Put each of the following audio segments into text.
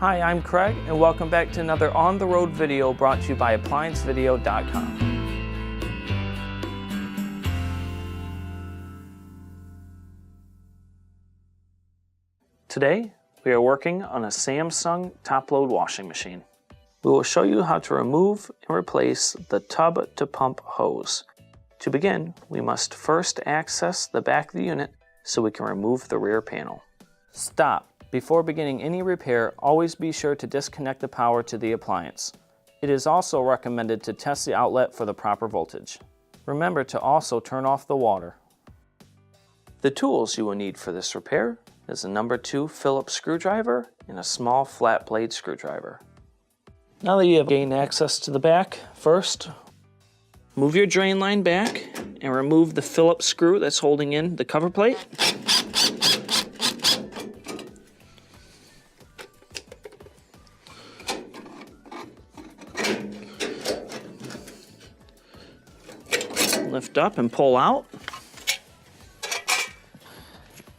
Hi, I'm Craig, and welcome back to another on-the-road video brought to you by ApplianceVideo.com. Today, we are working on a Samsung top-load washing machine. We will show you how to remove and replace the tub-to-pump hose. To begin, we must first access the back of the unit so we can remove the rear panel. Stop. Before beginning any repair, always be sure to disconnect the power to the appliance. It is also recommended to test the outlet for the proper voltage. Remember to also turn off the water. The tools you will need for this repair is a number 2 Phillips screwdriver and a small flat blade screwdriver. Now that you have gained access to the back, first, move your drain line back and remove the Phillips screw that's holding in the cover plate. Lift up and pull out.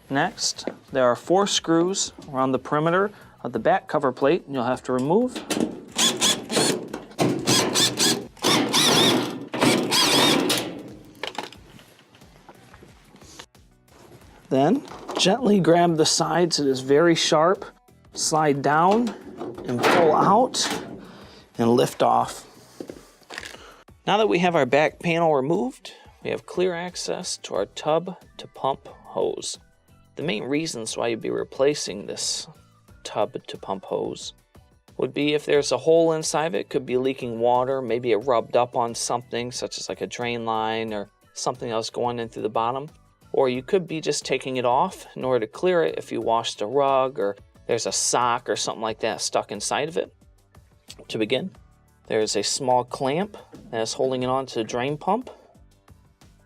Next, there are 4 screws around the perimeter of the back cover plate you'll have to remove. Then, gently grab the sides. It is very sharp. Slide down and pull out and lift off. Now that we have our back panel removed, we have clear access to our tub to pump hose. The main reasons why you'd be replacing this tub to pump hose would be if there's a hole inside of it, could be leaking water, maybe it rubbed up on something such as like a drain line or something else going in through the bottom. Or you could be just taking it off in order to clear it if you washed a rug or there's a sock or something like that stuck inside of it. To begin, there's a small clamp that is holding it onto the drain pump.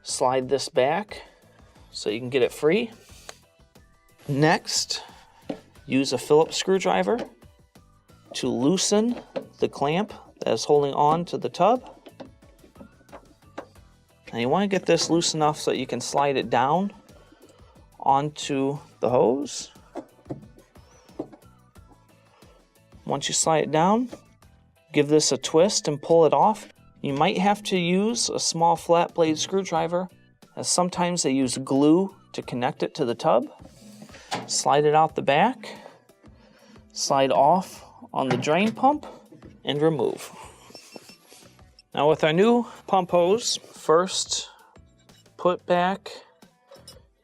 Slide this back so you can get it free. Next, use a Phillips screwdriver to loosen the clamp that is holding on to the tub. And you want to get this loose enough so that you can slide it down onto the hose. Once you slide it down, give this a twist and pull it off. You might have to use a small flat blade screwdriver, as sometimes they use glue to connect it to the tub. Slide it out the back, slide off on the drain pump, and remove. Now with our new pump hose, first put back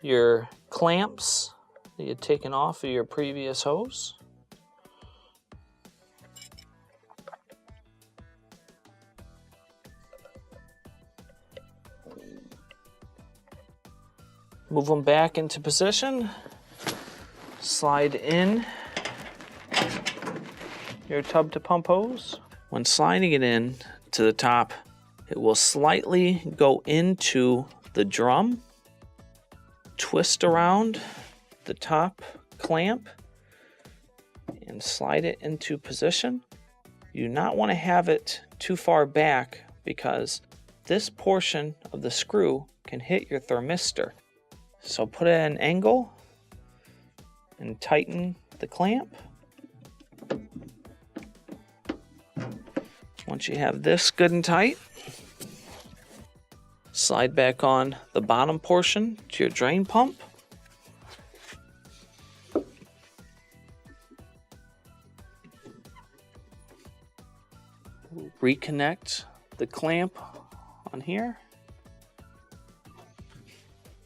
your clamps that you had taken off of your previous hose. Move them back into position. Slide in your tub to pump hose. When sliding it in to the top, it will slightly go into the drum, twist around the top clamp, and slide it into position. You do not want to have it too far back because this portion of the screw can hit your thermistor. So put it at an angle and tighten the clamp. Once you have this good and tight, slide back on the bottom portion to your drain pump. Reconnect the clamp on here.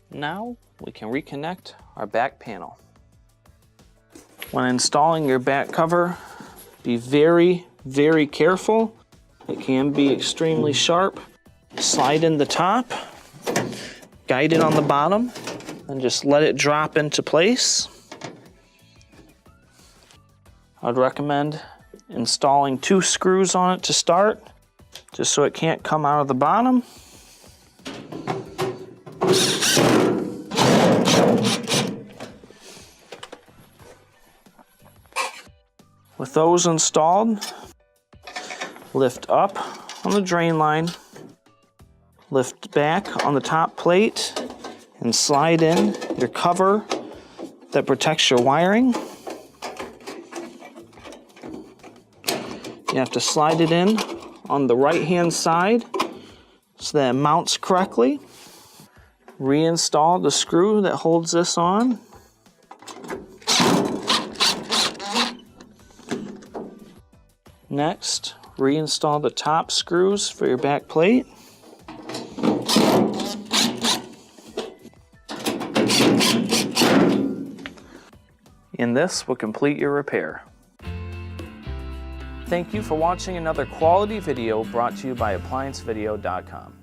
Now we can reconnect our back panel. When installing your back cover, be very, very careful. It can be extremely sharp. Slide in the top, guide it on the bottom, and just let it drop into place. I'd recommend installing 2 screws on it to start, just so it can't come out of the bottom. With those installed, lift up on the drain line, lift back on the top plate, and slide in your cover that protects your wiring. You have to slide it in on the right-hand side so that it mounts correctly. Reinstall the screw that holds this on. Next, reinstall the top screws for your back plate. And this will complete your repair. Thank you for watching another quality video brought to you by ApplianceVideo.com.